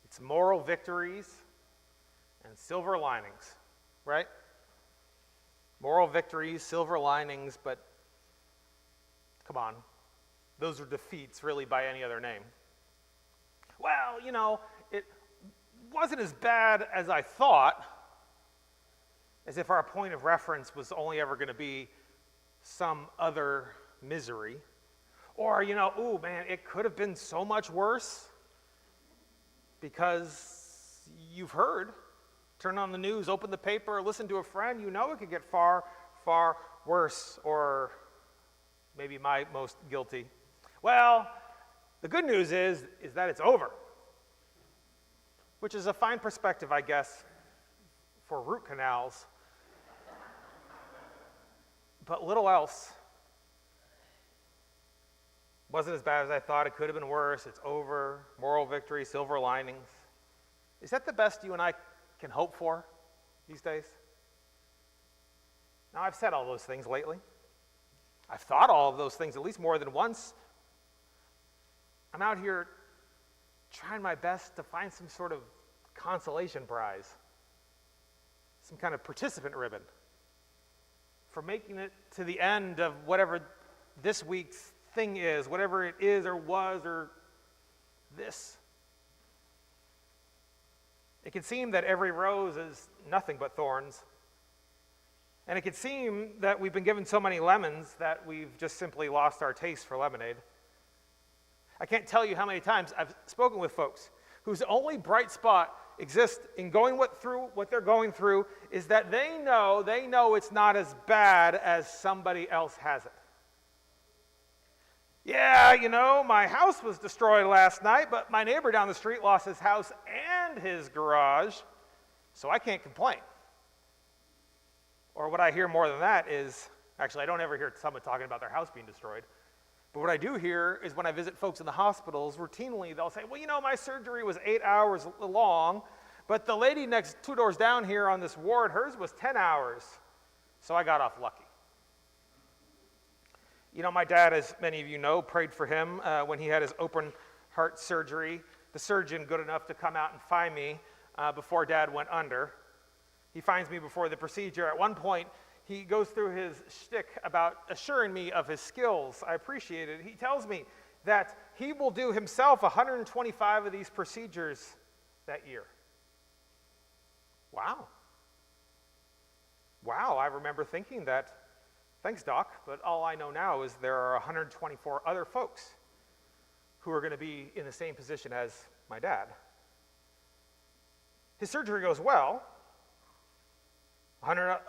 It's moral victories and silver linings, right? Moral victories, silver linings, but come on, those are defeats really by any other name. Well, it wasn't as bad as I thought, as if our point of reference was only ever going to be some other misery. Or, ooh, man, it could have been so much worse, because you've heard. Turn on the news, open the paper, listen to a friend, it could get far, far worse, or maybe my most guilty. Well, the good news is that it's over, which is a fine perspective, I guess, for root canals, but little else. Wasn't as bad as I thought. It could have been worse. It's over. Moral victory, silver linings. Is that the best you and I can hope for these days? Now, I've said all those things lately. I've thought all of those things at least more than once. I'm out here trying my best to find some sort of consolation prize, some kind of participant ribbon for making it to the end of whatever this week's thing is, whatever it is or was or this. It can seem that every rose is nothing but thorns. And it can seem that we've been given so many lemons that we've just simply lost our taste for lemonade. I can't tell you how many times I've spoken with folks whose only bright spot exists in going through what they're going through is that they know it's not as bad as somebody else has it. Yeah, my house was destroyed last night, but my neighbor down the street lost his house and his garage, so I can't complain. Or what I hear more than that is, actually I don't ever hear someone talking about their house being destroyed, but what I do hear is when I visit folks in the hospitals, routinely they'll say, well, my surgery was 8 hours long, but the lady next 2 doors down here on this ward, hers was 10 hours, so I got off lucky. My dad, as many of you know, prayed for him when he had his open heart surgery. The surgeon good enough to come out and find me before Dad went under. He finds me before the procedure. At one point, he goes through his shtick about assuring me of his skills. I appreciate it. He tells me that he will do himself 125 of these procedures that year. Wow. I remember thinking that, thanks, Doc, but all I know now is there are 124 other folks who are going to be in the same position as my dad. His surgery goes well.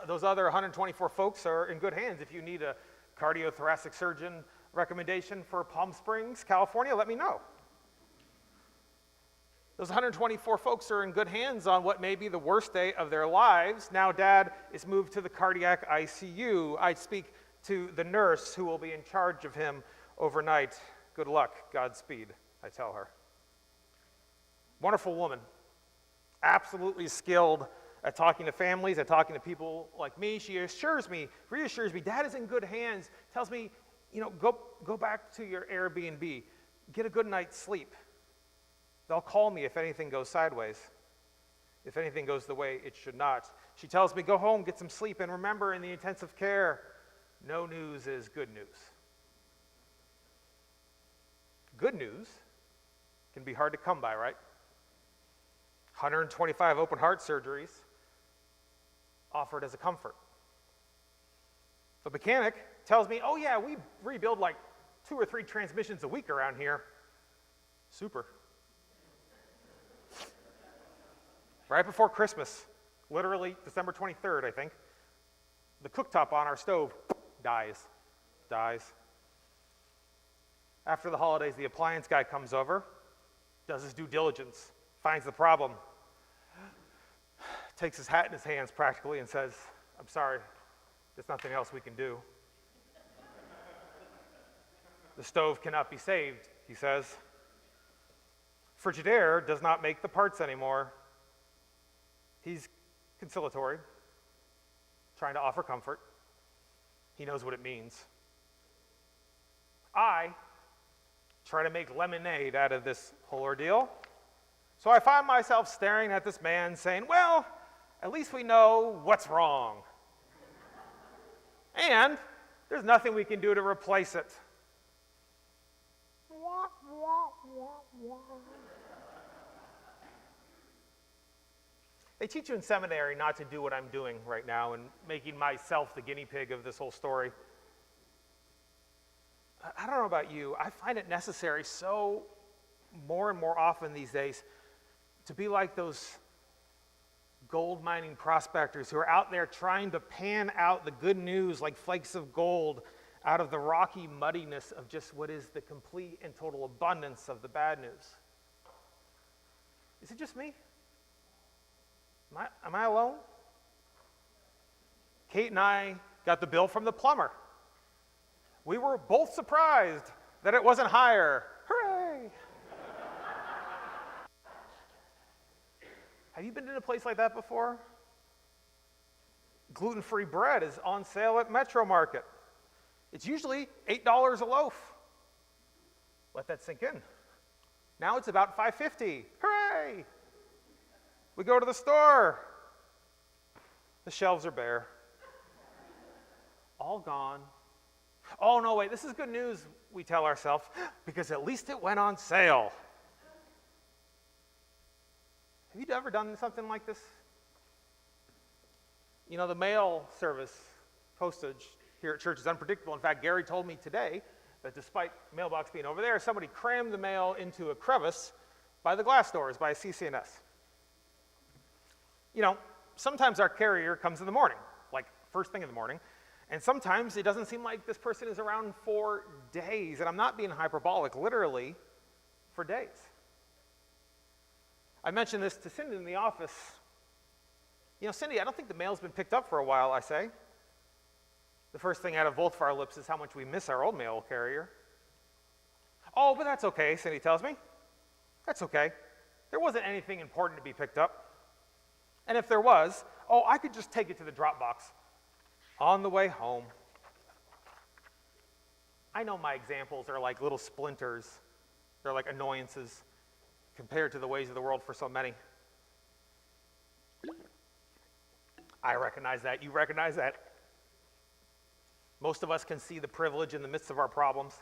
Those other 124 folks are in good hands. If you need a cardiothoracic surgeon recommendation for Palm Springs, California, let me know. Those 124 folks are in good hands on what may be the worst day of their lives. Now Dad is moved to the cardiac ICU. I speak to the nurse who will be in charge of him overnight. Good luck, Godspeed, I tell her. Wonderful woman, absolutely skilled at talking to families, at talking to people like me. She reassures me, Dad is in good hands, tells me, go back to your Airbnb, get a good night's sleep. They'll call me if anything goes sideways, if anything goes the way it should not. She tells me, go home, get some sleep, and remember, in the intensive care, no news is good news. Good news can be hard to come by, right? 125 open heart surgeries offered as a comfort. The mechanic tells me, oh yeah, we rebuild like 2 or 3 transmissions a week around here. Super. Right before Christmas, literally December 23rd, I think, the cooktop on our stove dies. After the holidays, the appliance guy comes over, does his due diligence, finds the problem, takes his hat in his hands practically and says, I'm sorry, there's nothing else we can do. The stove cannot be saved, he says. Frigidaire does not make the parts anymore. He's conciliatory, trying to offer comfort. He knows what it means. I try to make lemonade out of this whole ordeal. So I find myself staring at this man saying, well, at least we know what's wrong. And there's nothing we can do to replace it. They teach you in seminary not to do what I'm doing right now and making myself the guinea pig of this whole story. I don't know about you. I find it necessary so more and more often these days to be like those gold mining prospectors who are out there trying to pan out the good news like flakes of gold out of the rocky muddiness of just what is the complete and total abundance of the bad news. Is it just me? Am I alone? Kate and I got the bill from the plumber. We were both surprised that it wasn't higher. Hooray! Have you been in a place like that before? Gluten-free bread is on sale at Metro Market. It's usually $8 a loaf. Let that sink in. Now it's about $5.50. Hooray! We go to the store. The shelves are bare. All gone. Oh, no, wait, this is good news, we tell ourselves, because at least it went on sale. Have you ever done something like this? You know, the mail service postage here at church is unpredictable. In fact, Gary told me today that despite mailbox being over there, somebody crammed the mail into a crevice by the glass doors, by a CC&S. You know, sometimes our carrier comes in the morning, like first thing in the morning, and sometimes it doesn't seem like this person is around for days, and I'm not being hyperbolic, literally for days. I mentioned this to Cindy in the office. You know, Cindy, I don't think the mail's been picked up for a while, I say. The first thing out of both of our lips is how much we miss our old mail carrier. Oh, but that's okay, Cindy tells me. That's okay. There wasn't anything important to be picked up. And if there was, oh, I could just take it to the drop box on the way home. I know my examples are like little splinters. They're like annoyances compared to the ways of the world for so many. I recognize that. You recognize that. Most of us can see the privilege in the midst of our problems.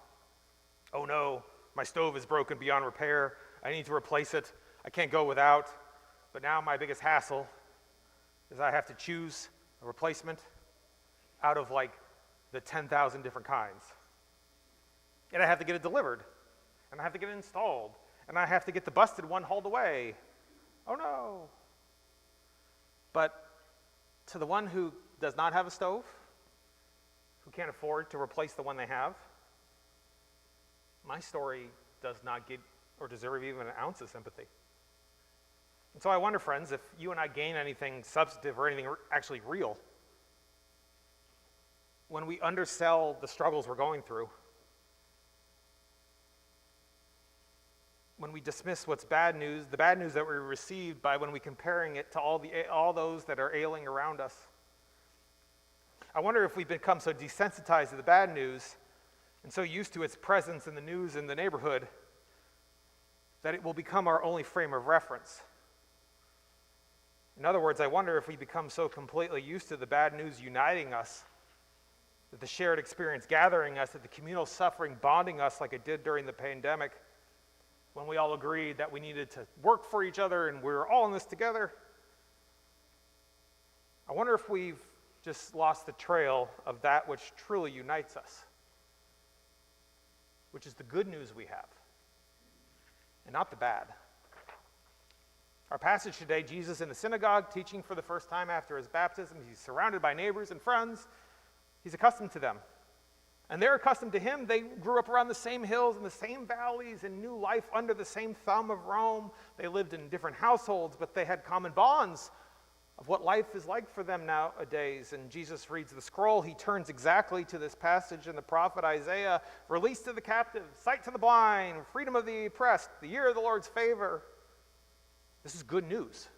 Oh no, my stove is broken beyond repair. I need to replace it. I can't go without. But now my biggest hassle is I have to choose a replacement out of like the 10,000 different kinds. And I have to get it delivered. And I have to get it installed. And I have to get the busted one hauled away. Oh no. But to the one who does not have a stove, who can't afford to replace the one they have, my story does not get or deserve even an ounce of sympathy. And so I wonder, friends, if you and I gain anything substantive or anything actually real when we undersell the struggles we're going through, when we dismiss what's bad news, the bad news that we received by when we comparing it to all those that are ailing around us. I wonder if we've become so desensitized to the bad news and so used to its presence in the news in the neighborhood that it will become our only frame of reference. In other words, I wonder if we become so completely used to the bad news uniting us, that the shared experience gathering us, that the communal suffering bonding us like it did during the pandemic, when we all agreed that we needed to work for each other and we were all in this together. I wonder if we've just lost the trail of that which truly unites us, which is the good news we have, and not the bad. Our passage today, Jesus in the synagogue, teaching for the first time after his baptism. He's surrounded by neighbors and friends. He's accustomed to them. And they're accustomed to him. They grew up around the same hills and the same valleys and knew life under the same thumb of Rome. They lived in different households, but they had common bonds of what life is like for them nowadays. And Jesus reads the scroll. He turns exactly to this passage in the prophet Isaiah: release to the captive, sight to the blind, freedom of the oppressed, the year of the Lord's favor. This is good news,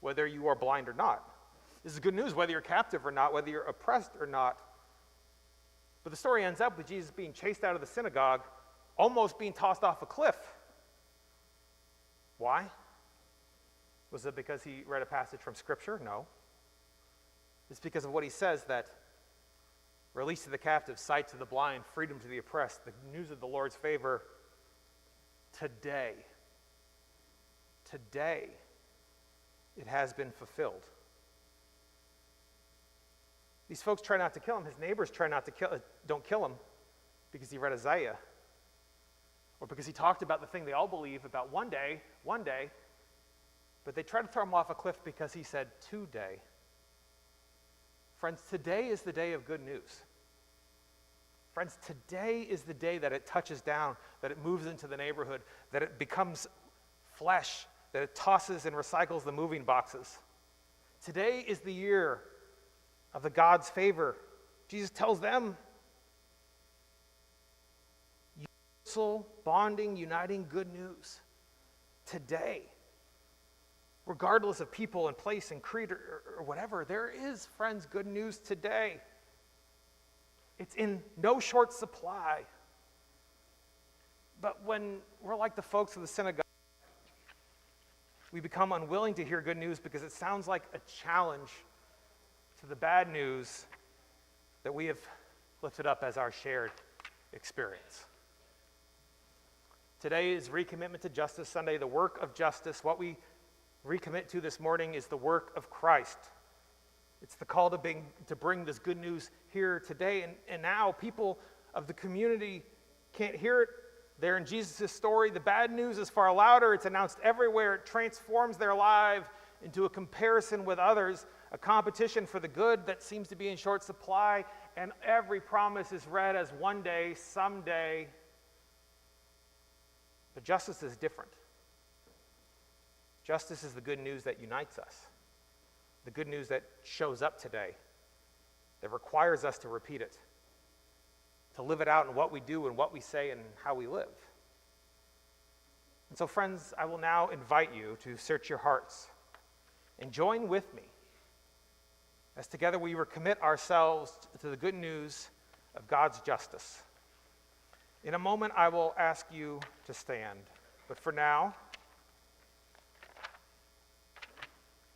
whether you are blind or not. This is good news whether you're captive or not, whether you're oppressed or not. But the story ends up with Jesus being chased out of the synagogue, almost being tossed off a cliff. Why? Was it because he read a passage from Scripture? No. It's because of what he says, that release to the captive, sight to the blind, freedom to the oppressed, the news of the Lord's favor today. Today, it has been fulfilled. These folks try not to kill him. His neighbors try not to don't kill him because he read Isaiah, or because he talked about the thing they all believe about one day, but they try to throw him off a cliff because he said today. Friends, today is the day of good news. Friends, today is the day that it touches down, that it moves into the neighborhood, that it becomes flesh, that it tosses and recycles the moving boxes. Today is the year of the God's favor. Jesus tells them, universal, bonding, uniting good news. Today. Regardless of people and place and creed or whatever, there is, friends, good news today. It's in no short supply. But when we're like the folks of the synagogue, we become unwilling to hear good news because it sounds like a challenge to the bad news that we have lifted up as our shared experience. Today is Recommitment to Justice Sunday, the work of justice. What we recommit to this morning is the work of Christ. It's the call to bring this good news here today. And now people of the community can't hear it. They're in Jesus' story. The bad news is far louder. It's announced everywhere. It transforms their life into a comparison with others, a competition for the good that seems to be in short supply. And every promise is read as one day, someday. But justice is different. Justice is the good news that unites us, the good news that shows up today, that requires us to repeat it, to live it out in what we do and what we say and how we live. And so, friends, I will now invite you to search your hearts and join with me as together we recommit ourselves to the good news of God's justice. In a moment, I will ask you to stand, but for now,